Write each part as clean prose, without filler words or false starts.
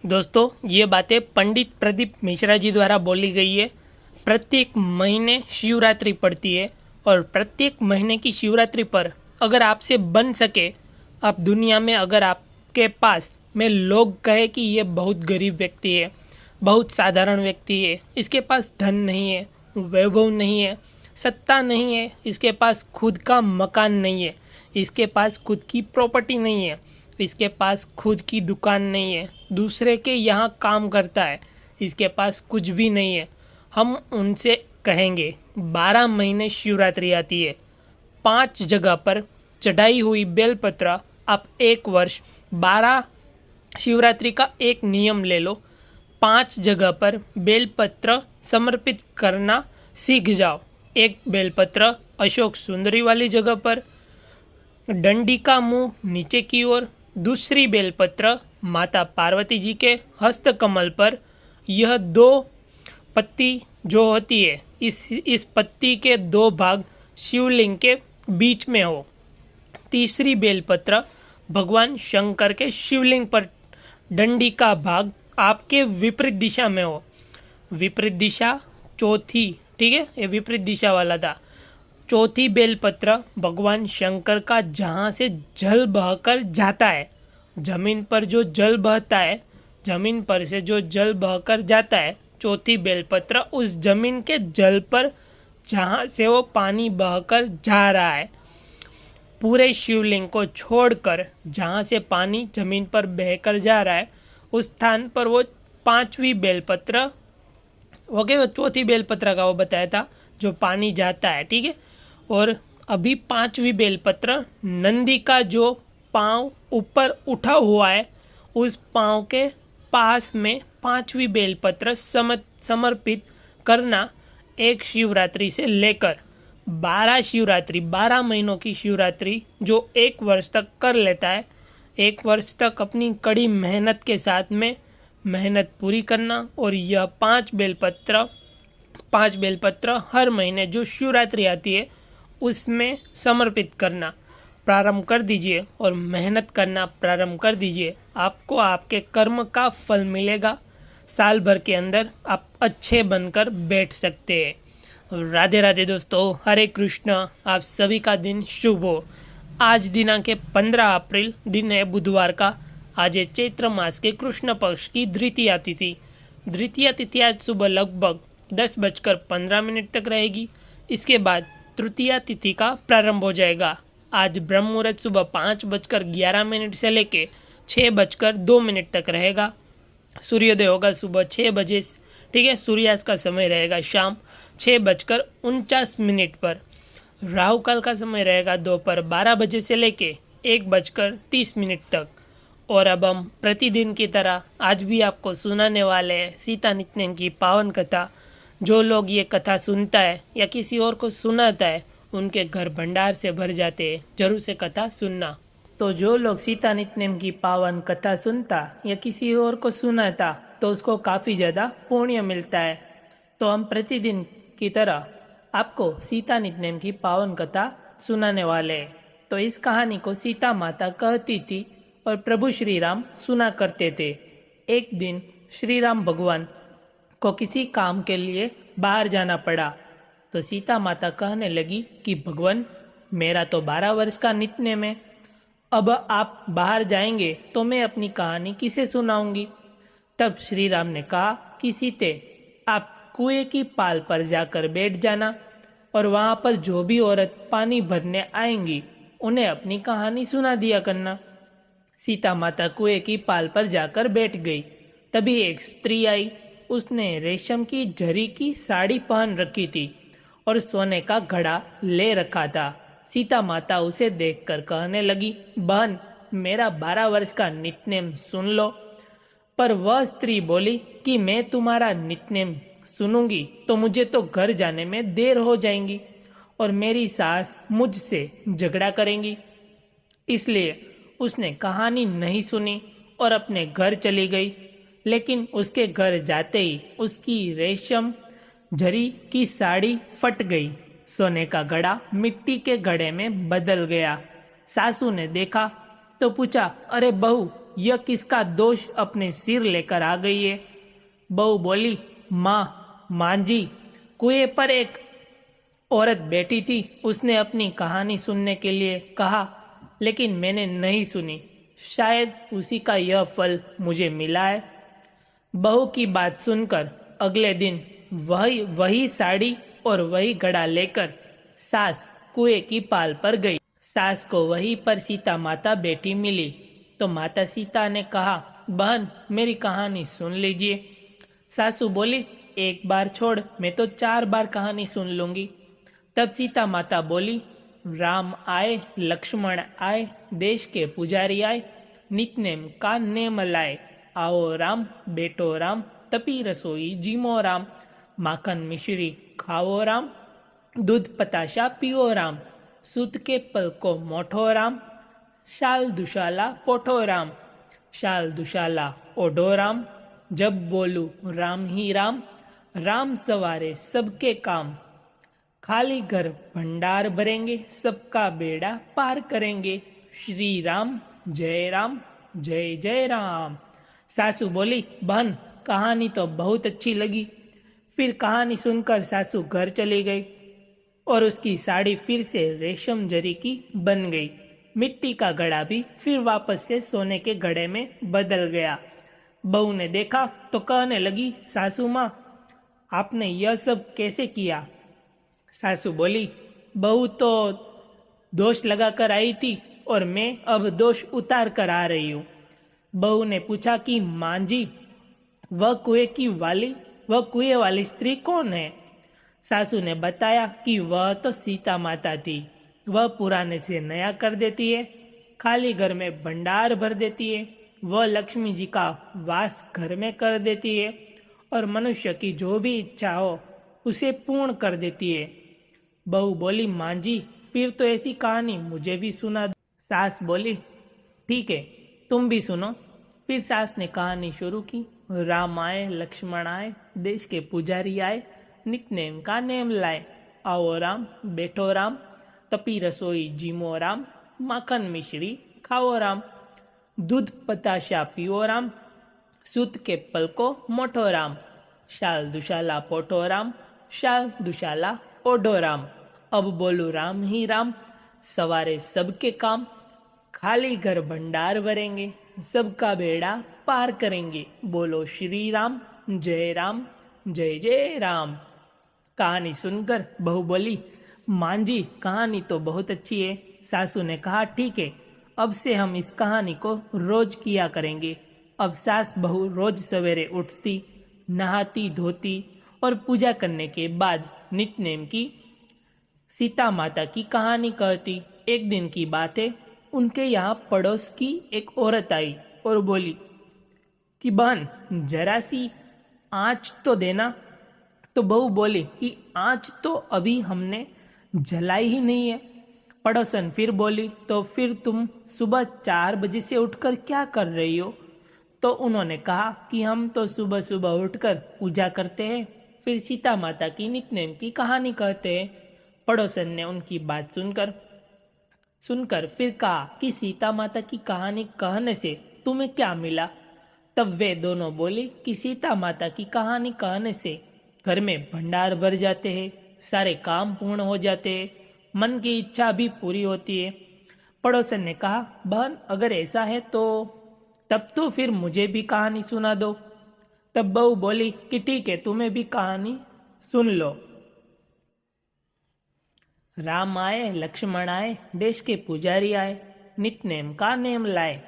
दोस्तों, ये बातें पंडित प्रदीप मिश्रा जी द्वारा बोली गई है। प्रत्येक महीने शिवरात्रि पड़ती है और प्रत्येक महीने की शिवरात्रि पर अगर आपसे बन सके, आप दुनिया में अगर आपके पास में लोग कहे कि ये बहुत गरीब व्यक्ति है, बहुत साधारण व्यक्ति है, इसके पास धन नहीं है, वैभव नहीं है, सत्ता नहीं है, इसके पास खुद का मकान नहीं है, इसके पास खुद की प्रॉपर्टी नहीं है, इसके पास खुद की दुकान नहीं है, दूसरे के यहाँ काम करता है, इसके पास कुछ भी नहीं है, हम उनसे कहेंगे 12 महीने शिवरात्रि आती है, 5 जगह पर चढ़ाई हुई बेलपत्र आप 1 वर्ष 12 शिवरात्रि का एक नियम ले लो, 5 जगह पर बेलपत्र समर्पित करना सीख जाओ। एक बेलपत्र अशोक सुंदरी वाली जगह पर, डंडी का मुंह नीचे की ओर, दूसरी बेलपत्र माता पार्वती जी के हस्तकमल पर। यह 2 पत्ती जो होती है, इस पत्ती के 2 भाग शिवलिंग के बीच में हो। तीसरी बेलपत्र भगवान शंकर के शिवलिंग पर, डंडी का भाग आपके विपरीत दिशा में हो। विपरीत दिशा चौथी, ठीक है, ये विपरीत दिशा वाला था। चौथी बेलपत्र भगवान शंकर का जहाँ से जल बहकर जाता है, जमीन पर जो जल बहता है, जमीन पर से जो जल बहकर जाता है, चौथी बेलपत्र उस जमीन के जल पर जहाँ से वो पानी बहकर जा रहा है, पूरे शिवलिंग को छोड़कर जहाँ से पानी जमीन पर बहकर जा रहा है, उस स्थान पर वो 5वीं बेलपत्र, ओके, वो चौथी बेलपत्र का वो बताया था जो पानी जाता है, ठीक है। और अभी 5वीं बेलपत्र नंदी का जो पाँव ऊपर उठा हुआ है, उस पाँव के पास में 5वीं बेलपत्र समर्पित करना। एक शिवरात्रि से लेकर 12 शिवरात्रि, 12 महीनों की शिवरात्रि जो 1 वर्ष तक कर लेता है, 1 वर्ष तक अपनी कड़ी मेहनत के साथ में मेहनत पूरी करना। और यह 5 बेलपत्र हर महीने जो शिवरात्रि आती है उसमें समर्पित करना प्रारंभ कर दीजिए और मेहनत करना प्रारंभ कर दीजिए। आपको आपके कर्म का फल मिलेगा। साल भर के अंदर आप अच्छे बनकर बैठ सकते हैं। राधे राधे दोस्तों, हरे कृष्ण। आप सभी का दिन शुभ हो। आज दिनांक 15 अप्रैल दिन है बुधवार का। आज है चैत्र मास के कृष्ण पक्ष की द्वितीया तिथि। द्वितीया तिथि आज सुबह लगभग 10:15 तक रहेगी। इसके बाद तृतीया तिथि का प्रारंभ हो जाएगा। आज ब्रह्म मुहूर्त सुबह 5:11 से लेके 6:02 तक रहेगा। सूर्योदय होगा सुबह 6 बजे, ठीक है। सूर्यास्त का समय रहेगा शाम 6:49 पर। राहु काल का समय रहेगा दोपहर 12 बजे से लेके 1:30 तक। और अब हम प्रतिदिन की तरह आज भी आपको सुनाने वाले हैं सीता नित्य की पावन कथा। जो लोग ये कथा सुनता है या किसी और को सुनाता है, उनके घर भंडार से भर जाते हैं। जरूर से कथा सुनना। तो जो लोग सीता नित्य की पावन कथा सुनता या किसी और को सुनाता, तो उसको काफ़ी ज़्यादा पुण्य मिलता है। तो हम प्रतिदिन की तरह आपको सीता नित्य की पावन कथा सुनाने वाले हैं। तो इस कहानी को सीता माता कहती थी और प्रभु श्री राम सुना करते थे। एक दिन श्री राम भगवान को किसी काम के लिए बाहर जाना पड़ा, तो सीता माता कहने लगी कि भगवान, मेरा तो 12 वर्ष का नित्य है, अब आप बाहर जाएंगे तो मैं अपनी कहानी किसे सुनाऊंगी। तब श्री राम ने कहा कि सीते, आप कुएं की पाल पर जाकर बैठ जाना और वहाँ पर जो भी औरत पानी भरने आएंगी उन्हें अपनी कहानी सुना दिया करना। सीता माता कुएं की पाल पर जाकर बैठ गई। तभी एक स्त्री आई। उसने रेशम की जरी की साड़ी पहन रखी थी और सोने का घड़ा ले रखा था। सीता माता उसे देखकर कहने लगी, बहन, मेरा 12 वर्ष का नित्नेम सुन लो। पर वह स्त्री बोली कि मैं तुम्हारा नित्नेम सुनूंगी तो मुझे तो घर जाने में देर हो जाएंगी और मेरी सास मुझसे झगड़ा करेंगी। इसलिए उसने कहानी नहीं सुनी और अपने घर चली गई। लेकिन उसके घर जाते ही उसकी रेशम जरी की साड़ी फट गई। सोने का घड़ा मिट्टी के घड़े में बदल गया। सासू ने देखा तो पूछा, अरे बहू, यह किसका दोष अपने सिर लेकर आ गई है। बहू बोली, माँ जी, कुएं पर एक औरत बैठी थी, उसने अपनी कहानी सुनने के लिए कहा, लेकिन मैंने नहीं सुनी। शायद उसी का यह फल मुझे मिला है। बहू की बात सुनकर अगले दिन वही साड़ी और वही घड़ा लेकर सास कुएं की पाल पर गई। सास को वहीं पर सीता माता बैठी मिली, तो माता सीता ने कहा, बहन मेरी कहानी सुन लीजिए। सासू बोली, एक बार छोड़, मैं तो 4 बार कहानी सुन लूंगी। तब सीता माता बोली, राम आए, लक्ष्मण आए, देश के पुजारी आए, नितनेम का नेम लाए। आओ राम, बेटो राम, तपी रसोई जीमो राम, माखन मिश्री खाओ राम, दूध पताशा पियो राम, सूत के पल को मोठो राम, शाल दुशाला पोठो राम, शाल दुशाला ओढ़ो राम, जब बोलू राम ही राम, राम सवारे सबके काम, खाली घर भंडार भरेंगे, सबका बेड़ा पार करेंगे, श्री राम जय जय राम। सासू बोली, बहन कहानी तो बहुत अच्छी लगी। फिर कहानी सुनकर सासू घर चली गई और उसकी साड़ी फिर से रेशम जरी की बन गई। मिट्टी का घड़ा भी फिर वापस से सोने के घड़े में बदल गया। बहू ने देखा तो कहने लगी, सासू माँ, आपने यह सब कैसे किया। सासू बोली, बहू तो दोष लगा कर आई थी और मैं अब दोष उतार कर आ रही हूँ। बहू ने पूछा कि माँ जी, वह कुएं वाली स्त्री कौन है। सासू ने बताया कि वह तो सीता माता थी। वह पुराने से नया कर देती है, खाली घर में भंडार भर देती है, वह लक्ष्मी जी का वास घर में कर देती है और मनुष्य की जो भी इच्छा हो उसे पूर्ण कर देती है। बहू बोली, माँ जी, फिर तो ऐसी कहानी मुझे भी सुना दो। सास बोली, ठीक है, तुम भी सुनो। फिर सास ने कहानी शुरू की। राम आए, लक्ष्मण आए, देश के पुजारी आए, नितनेम का नेम लाए। आओ राम, बैठो राम, तपी रसोई जीमो राम, माखन मिश्री खाओ राम, दूध पताशा पियो राम, सूत के पल को मोठो राम, शाल दुशाला पोठो राम, शाल दुशाला ओढ़ो राम, अब बोलू राम ही राम, सवारे सबके काम, खाली घर भंडार भरेंगे, सबका बेड़ा पार करेंगे, बोलो श्री राम जय जय राम। कहानी सुनकर बहू बोली, माँ जी, कहानी तो बहुत अच्छी है। सासू ने कहा, ठीक है, अब से हम इस कहानी को रोज किया करेंगे। अब सास बहू रोज सवेरे उठती, नहाती धोती और पूजा करने के बाद नितनेम की सीता माता की कहानी कहती। एक दिन की बात है, उनके यहाँ पड़ोस की एक औरत आई और बोली कि बहन, जरा सी आँच तो देना। तो बहू बोली कि आँच तो अभी हमने जलाई ही नहीं है। पड़ोसन फिर बोली, तो फिर तुम सुबह 4 बजे से उठकर क्या कर रही हो। तो उन्होंने कहा कि हम तो सुबह सुबह उठकर पूजा करते हैं, फिर सीता माता की नितनेम की कहानी कहते हैं। पड़ोसन ने उनकी बात सुनकर फिर कहा कि सीता माता की कहानी कहने से तुम्हें क्या मिला। तब वे दोनों बोले कि सीता माता की कहानी कहने से घर में भंडार भर जाते हैं, सारे काम पूर्ण हो जाते हैं, मन की इच्छा भी पूरी होती है। पड़ोसन ने कहा, बहन अगर ऐसा है तो तब तो फिर मुझे भी कहानी सुना दो। तब बहू बोली कि ठीक है, तुम्हें भी कहानी सुन लो। राम आए, लक्ष्मण आए, देश के पुजारी आए, नितनेम का नेम लाए।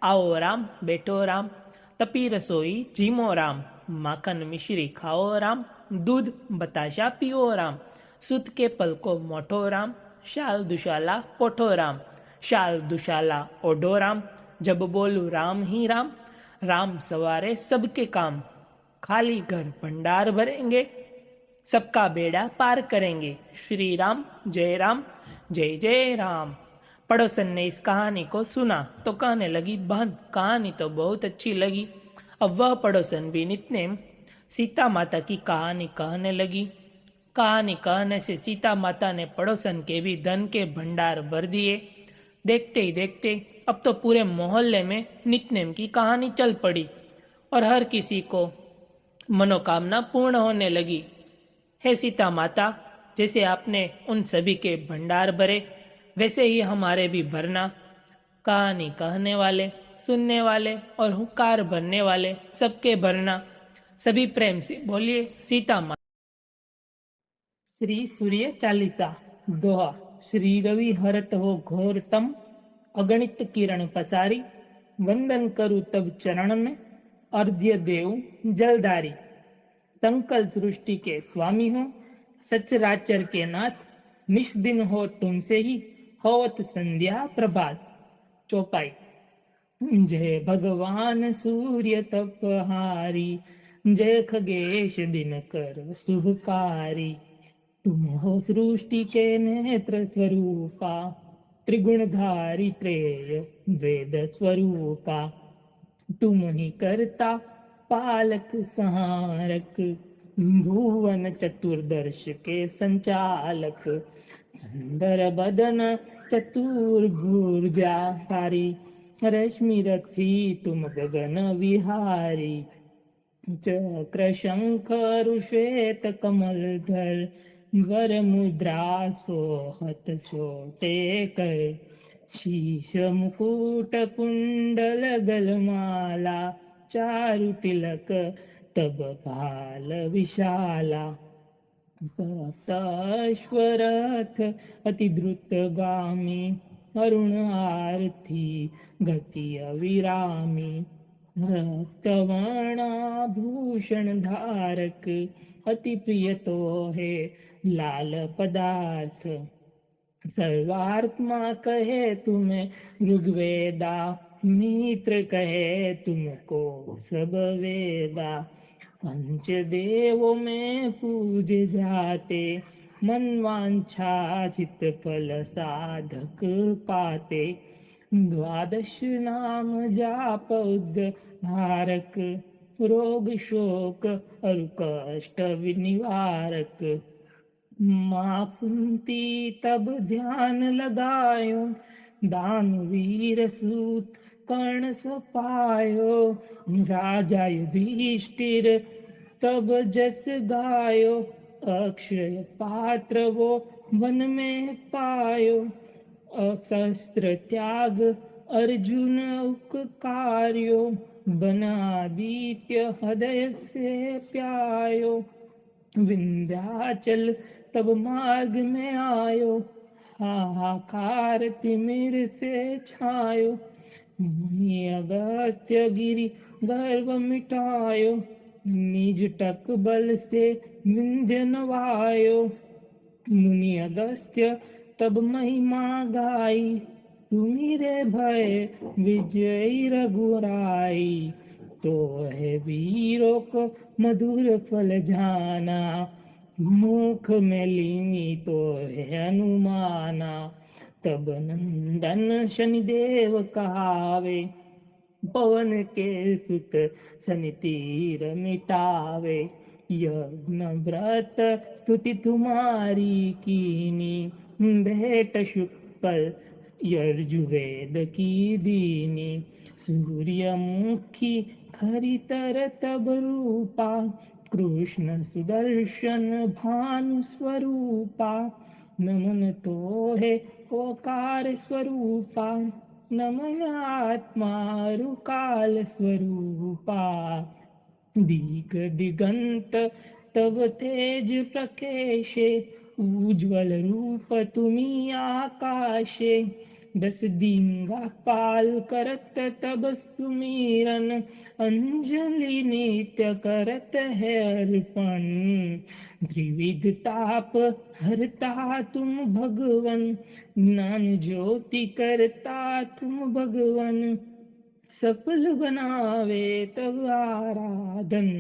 आओ राम, बैठो राम, तपी रसोई जीमो राम, माखन मिश्री खाओ राम, दूध बताशा पियो राम, सूत के पल को मोठो राम, शाल दुशाला पोठो राम, शाल दुशाला ओढ़ो राम, जब बोलू राम ही राम, राम सवारे सबके काम, खाली घर भंडार भरेंगे, सबका बेड़ा पार करेंगे, श्री राम जय जय राम। पड़ोसन ने इस कहानी को सुना तो कहने लगी, बहन कहानी तो बहुत अच्छी लगी। अब वह पड़ोसन भी नितनेम सीता माता की कहानी कहने लगी। कहानी कहने से सीता माता ने पड़ोसन के भी धन के भंडार भर दिए। देखते ही देखते अब तो पूरे मोहल्ले में नित्नेम की कहानी चल पड़ी और हर किसी को मनोकामना पूर्ण होने लगी। हे सीता माता, जैसे आपने उन सभी के भंडार भरे, वैसे ही हमारे भी भरना। कहानी कहने वाले, सुनने वाले और हुंकार भरने वाले सबके भरना। सभी प्रेम से बोलिए सीता माता। श्री सूर्य चालीसा दोहा। श्री रवि हरत हो घोर तम, अगणित किरण पसारी। वंदन करु तब चरण में, अर्घ्य देव जलधारी। संकल सृष्टि के स्वामी हो, सचराचर के नाथ। निष्दिन हो तुमसे ही, होवत संध्या प्रभात। चौपाई। जय भगवान सूर्य तपहारी, जय खगेश दिनकर शुभकारी। तुम हो सृष्टि के नेत्र स्वरूपा, त्रिगुणधारी त्रेय वेद स्वरूपा। तुम ही करता पालक संहारक, भुवन चतुर्दर्श के संचालक। सुंदर बदन चतुर्भुजाकारी, रश्मि रक्षी तुम गगन विहारी। चक्र शंख श्वेत कमलधर, वर मुद्रा सोहत छोटे कर। शीश मुकुट कुंडल गलमाला, चारु तिलक तब काल विशाला। सश्वरथ अति द्रुतगामी, अरुण आरती गति अविरामी। रक्तवर्णाभूषण धारक, अति प्रिय तो है लाल पदार्थ। सर्वात्मा कहे तुम्हें ऋग्वेदा, मित्र कहे तुमको सब वेदा। पंच देवों में पूजे जाते, मनवांछाचित फल साधक पाते। द्वादश नाम जाप उद्धारक, रोग शोक और कष्ट निवारक। माँ सुनती तब ध्यान लगायो, दानवीर सूत कर्ण सपायो। राजा युधिष्ठिर तब जस गायो, अक्षय पात्र वो वन में पायो। शस्त्र त्याग अर्जुन उपकार्यो, बनादित्य हृदय से प्यायो। विंध्याचल तब मार्ग में आयो, हाहाकार तिमिर से छायो। मुनि अगस्त्य गिरि गर्व मिटायो, निज टक बल से विंध्य नवायो। मुनि अगस्त्य तब महिमा गाई, तुम्हारे भय विजयी रघुराई। तो है वीरों को मधुर फल जाना, मुख में लीनी तो है अनुमाना। तब नंदन शनिदेव कहावे, पवन के सुत शनि तीर मिटावे। यज्ञ व्रत स्तुति तुम्हारी कीनी, भेंट शुक्ल यजुर्वेद की दीनी। सूर्यमुखी खरितर तब रूपा, कृष्ण सुदर्शन भानु स्वरूपा। नमन तो है ओकार स्वरूपा, नमन आत्मा रुकाल स्वरूपा। दिग दिगंत तब तेज प्रकेशे, उज्ज्वल रूप तुम्ही आकाशे। दस दिंगा पाल करत तब सुमीरन, अंजलि नित्य करत है अर्पण। त्रिविध ताप हरता तुम भगवन, ज्ञान ज्योति करता तुम भगवन। सफल बनावे तब आराधन,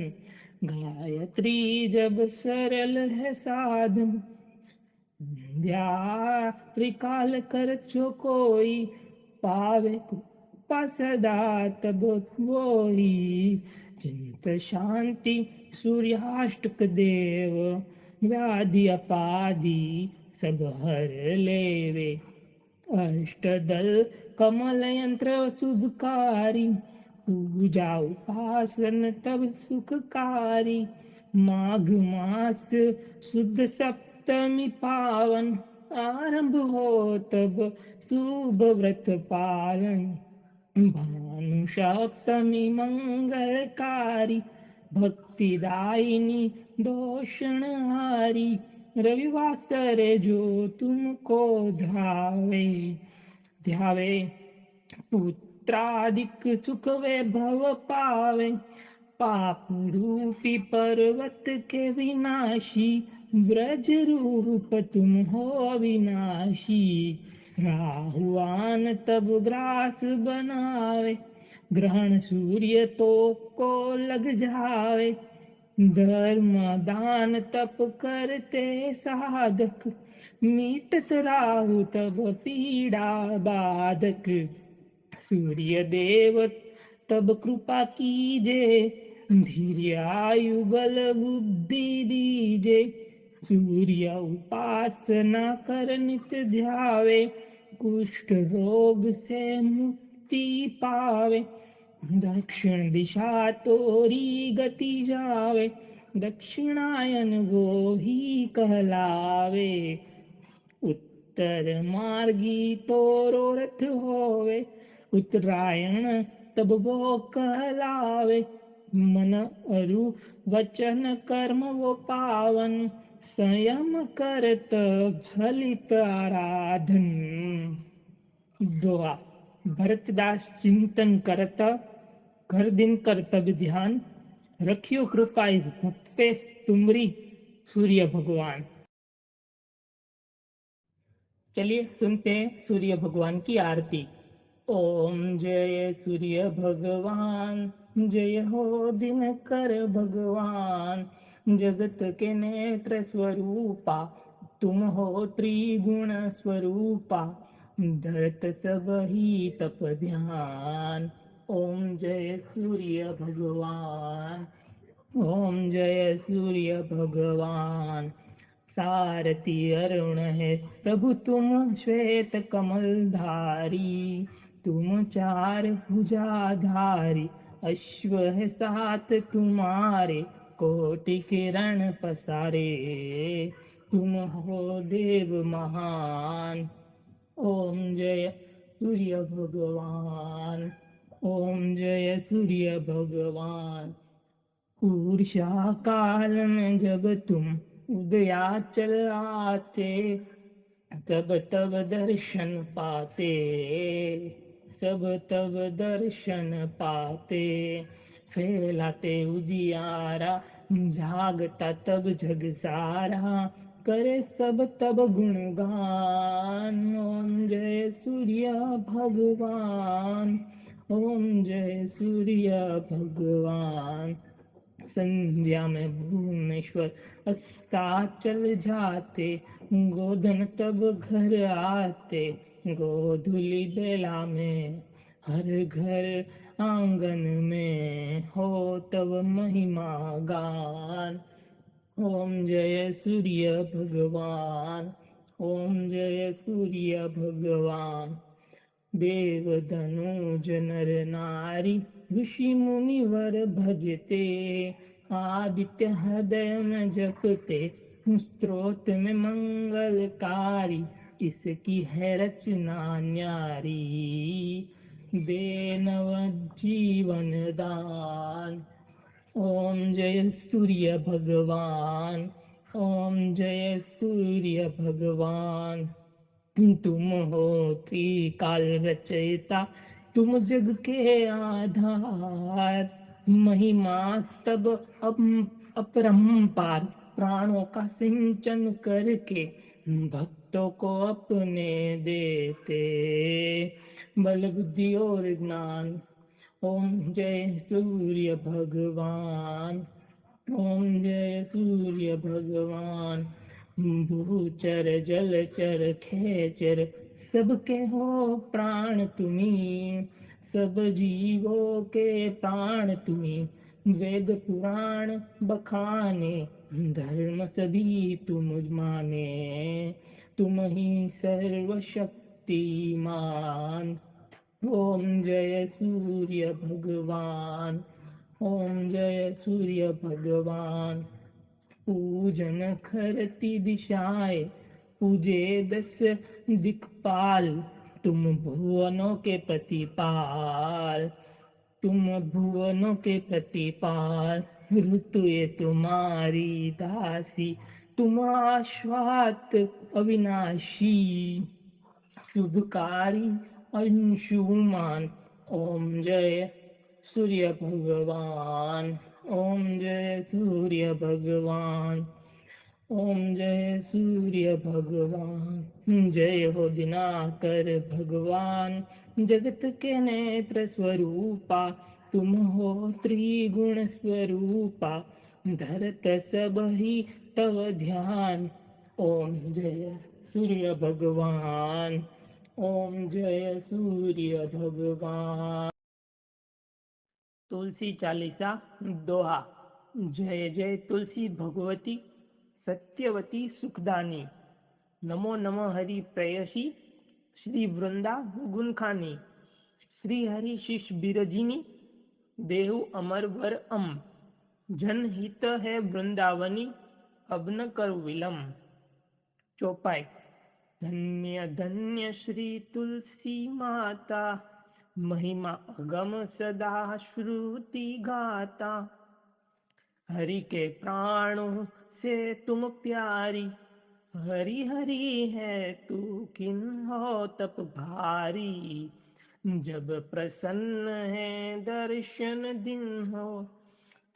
गायत्री जब सरल है साधन। संध्या त्रिकाल कर जो कोई, पावे कृपा सदा तब होई। चिंत शांति सूर्याष्टक देव, व्याधि अपाधि सब हर लेवे। अष्टदल कमल यंत्र सुधकारी, पूजा उपासन तब सुखकारी। माघ मास शुद्ध सप्तमी पावन, आरंभ हो तब शुभ व्रत पालन। भानु सप्तमी मंगलकारी, भक्तिदायिनी दोषणहारी। रविवार जो तुमको ध्यावे, पुत्रादिक सुख वैभव पावे। पाप रूपी पर्वत के विनाशी, ब्रज रूप तुम हो विनाशी। राहुआन तब ग्रास बनावे, ग्रहण सूर्य तो को लग जावे। धर्म दान तप करते साधक, मीटस राहु तब पीड़ा बाधक। सूर्य देव तब कृपा कीजे, धीर्य आयु बल बुद्धि दीजे। सूर्य उपासना कर नित ध्यावे, कुष्ठ रोग से मुक्ति पावे। दक्षिण दिशा तोरी गति जावे, दक्षिणायन वो ही कहलावे। उत्तर मार्गी तोरो रथ होवे, उत्तरायण तब वो कहलावे। मन अरु वचन कर्म वो पावन, संयम करत झलित आराधन। दोहा। भरतदास चिंतन करत, घर दिन कर्तव्य ध्यान। रखियो कृपा इस भक्त से तुमरी, सूर्य भगवान। चलिए सुनते हैं सूर्य भगवान की आरती। ओम जय सूर्य भगवान, जय हो दिनकर भगवान। जगत के नेत्र स्वरूपा, तुम हो त्रिगुण स्वरूपा। धरत सब ही तप ध्यान, ओम जय सूर्य भगवान। ओम जय सूर्य भगवान। सारथी अरुण है प्रभु तुम श्वेत कमलधारी। तुम चार भुजाधारी, अश्व है सात तुम्हारे। कोटि किरण पसारे, तुम हो देव महान। ओम जय सूर्य भगवान, ओम जय सूर्य भगवान। ऊर्षा काल में जब तुम उदयाचल आते, तब तब दर्शन पाते, सब तब दर्शन पाते। फैलाते उजियारा, जागता तब जग सारा। करे सब तब गुणगान, ओम जय सूर्य भगवान, ओम जय सूर्य भगवान। संध्या में भुवनेश्वर अस्ताचल जाते, गोधन तब घर आते। गोधुली बेला में हर घर आंगन में, हो तब महिमा गान। ओम जय सूर्य भगवान, ओम जय सूर्य भगवान। देव धनुज नर नारी, ऋषि मुनिवर भजते। आदित्य हृदय में जपते, स्त्रोत में मंगलकारी। इसकी है रचना न्यारी, दे नव जीवन दान। ओम जय सूर्य भगवान, ओम जय सूर्य भगवान। तुम हो त्रिकाल रचयिता, तुम जग के आधार। महिमा तब अपरंपार, प्राणों का सिंचन करके भक्तों को अपने देते। बल बुद्धि और ज्ञान, ओम जय सूर्य भगवान, ओम जय सूर्य भगवान। भूचर जलचर खेचर, सबके हो प्राण तुम्ही। सब जीवों के प्राण तुम्ही, वेद पुराण बखाने। धर्म सभी तुम माने, तुम ही सर्वशक्तिमान। शक्तिमान। ओम जय सूर्य भगवान। ओम जय सूर्य भगवान। पूजन करती दिशाएं, पूजे 10 दिक्पाल। तुम भुवनों के प्रतिपाल, तुम भुवनों के प्रतिपाल। ऋतु ये तुम्हारी दासी, तुम आश्वात अविनाशी, शुभकारी अंशुमान। ओम जय सूर्य भगवान। ओम जय सूर्य भगवान। ओम जय सूर्य भगवान। जय हो दिनाकर भगवान, जगत के नेत्र स्वरूपा। तुम हो त्रिगुण स्वरूपा, धरत सब ही तव ध्यान। ओम जय सूर्य भगवान। ओम जय सूर्य भगवान। तुलसी चालीसा दोहा। जय जय तुलसी भगवती, सत्यवती सुखदानी। नमो नमो हरि प्रेयसी, श्री वृंदा गुणखानी। श्री हरि शिष बिरजिनी, देहु अमर वर अम। जनहित है वृंदावनी, अब न कर विलंब। चौपाई। धन्य धन्य श्री तुलसी माता, महिमा अगम सदा श्रुति गाता। हरि के प्राणों से तुम प्यारी, हरि हरि है तू किन्हो तप भारी। जब प्रसन्न है दर्शन दिन हो,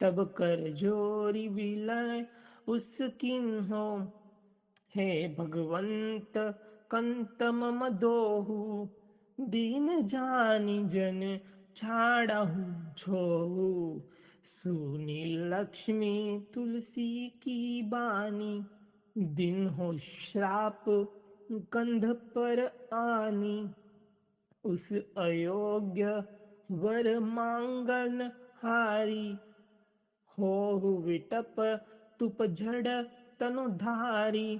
तब कर जोरी विलय उस किन्हो। हे भगवंत कंत मम दोहु, दीन जानी जन छाड़हु छोहु। सुनी लक्ष्मी तुलसी की बानी, दिन हो श्राप कंध पर आनी। उस अयोग्य वर मांगन हारी, हो विटप तुप झड़ तनु धारी।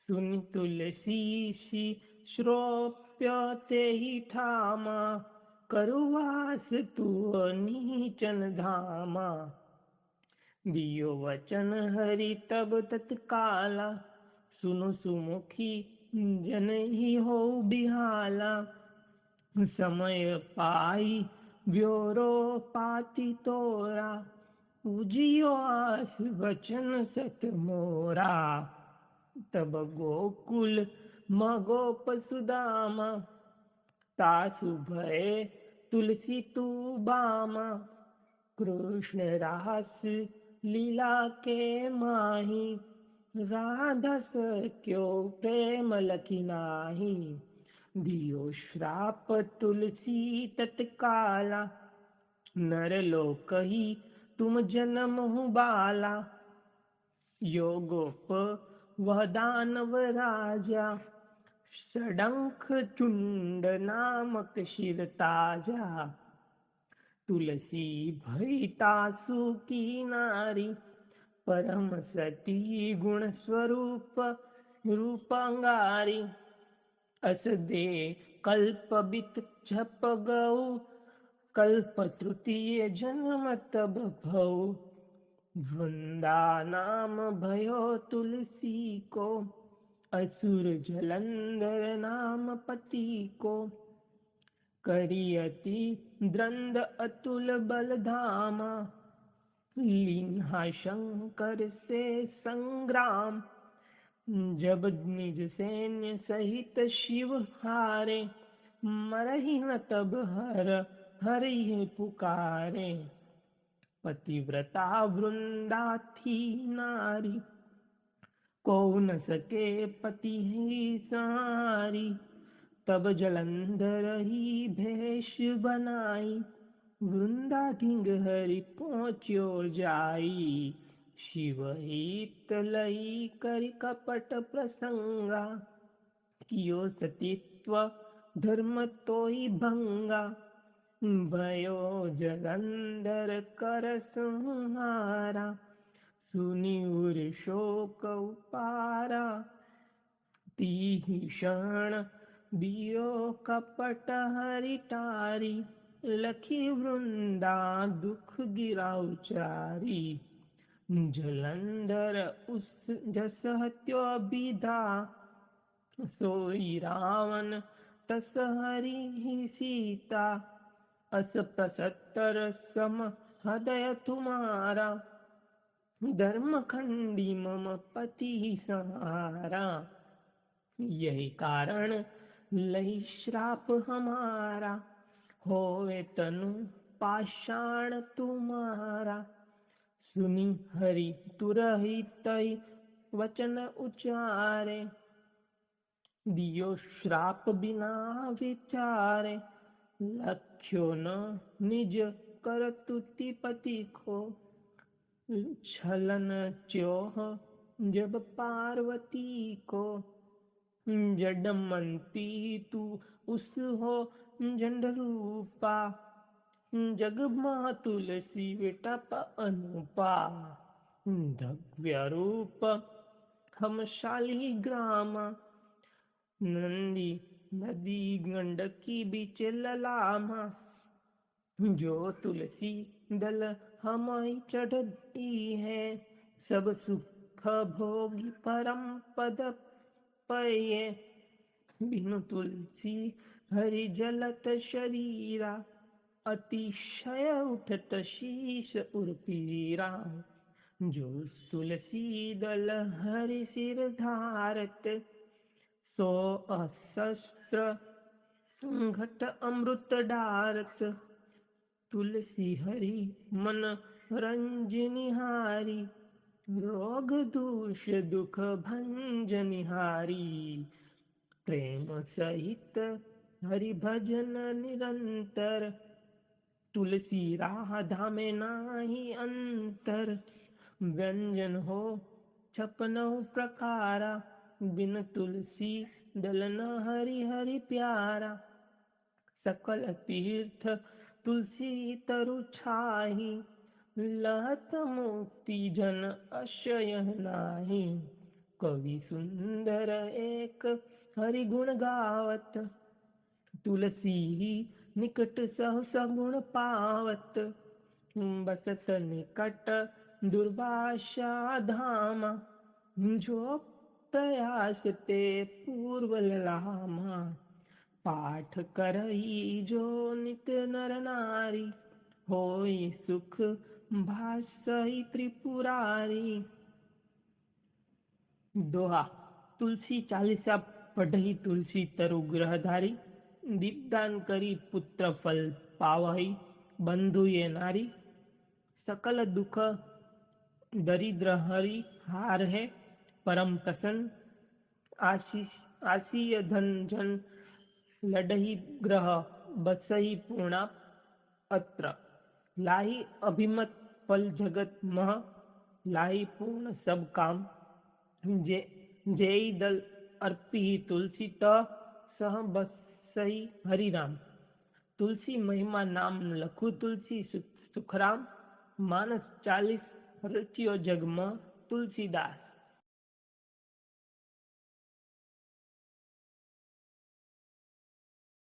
सुन तुलसी सी श्रोप्य से ही ठामा, करुवास तू नीचन धामा। दियो वचन हरि तब तत्काला, सुनु सुमुखी जन ही हो बिहाला। समय पाई व्योरो पाती तोरा, उजियो आस वचन सत मोरा। तब गोकुल मगोप सुदामा, तासु भय तुलसी तू बामा। कृष्ण रास लीला के माही, राधा सर क्यों प्रेम लखी नाही। दियो श्राप तुलसी तत्काला, नर लोक ही तुम जन्म हूँ बाला। योगोप वह दानव राजा, षडंख चुंड नामक शिर ताजा। तुलसी भई तासु की नारी, परम सती गुण स्वरूप रूपंगारी। अस दे कल्प बित झप गौ, कल्प श्रुति जन्म तब भौ। वृंदा नाम भयो तुलसी को, असुर जलंधर नाम पति को। करियति द्रंद अतुल बल धामा, लीन्हा शंकर से संग्राम। जब निज सैन्य सहित शिव हारे, मरहि न तब हर हरि पुकारे। पतिव्रता वृंदा थी नारी, को न सके पति ही सारी। तब जलंधर ही भेष बनाई, वृंदा ढिंग हरि पहुँच्यो जाई। शिव हित लई करि कपट प्रसंगा, कियो सतीत्व धर्म तोई भंगा। भयो जलंधर कर संहारा, सुनि उर शोक उपारा। तीहि क्षण दियो कपट हरि टारी, लखी वृंदा दुख गिरा उचारी। जलंधर उस जस हत्यो विधा, सोई रावण तस हरि ही सीता। अस पसत्तर सम हृदय तुम्हारा, धर्म खंडी मम पति सहारा। यही कारण लई श्राप हमारा, होवे तनु पाषाण तुम्हारा। सुनी हरि तुरहित तई वचन उचारे, दियो श्राप बिना विचारे। लख्यो न निज कर तुति पति को, छलन च्योह जब पार्वती को। जडमंती तू उस हो झंड रूपा, जग माँ तुलसी विटप अनुपा। धव्य रूप हम शाली ग्रामा, नंदी नदी गंडकी बीच ललामा। जो तुलसी दल हमारी चढ़ती है, सब सुख भोगी परम पद पये। बिनु तुलसी हरि जलत शरीरा, अतिशय उठत शीश उर्पीरा। जो तुलसी दल हरि सिर धारत, सो अशस्त्र संघट अमृत डारत। तुलसी हरि मन रंजनिहारी, रोग दूष दुख भंजनिहारी। प्रेम सहित हरि भजन निरंतर, तुलसी राधा में नाही अंतर। व्यंजन हो 56 प्रकारा, बिन तुलसी दल न हरि हरि प्यारा। सकल तीर्थ तुलसी तरु छाही, लहत मुक्ति जन अशय नाही। कवि सुंदर एक हरि गुण गावत, तुलसी निकट सहस गुण पावत। बसत निकट दुर्वासा धामा, जो प्रयास ते पूर्व लामा। पाठ करई जो नित नर नारी, होई सुख भासई त्रिपुरारी। दोहा। तुलसी चालीसा पढ़ई तुलसी तरु ग्रहधारी, दीपदान करी पुत्र फल पावई बंधु ये नारी। सकल दुख दरिद्र हरि हार है, परम प्रसन्न आशीय धन जन। लडही ग्रह बसही पूर्णा अत्र, लाही अभिमत फल जगत मह। लाही पूर्ण सब काम, जेई दल अर्पी तुलसी त सह बस सही हरि राम। तुलसी महिमा नाम लखु तुलसी सुखराम, मानस 40 रचियो जग में तुलसीदास।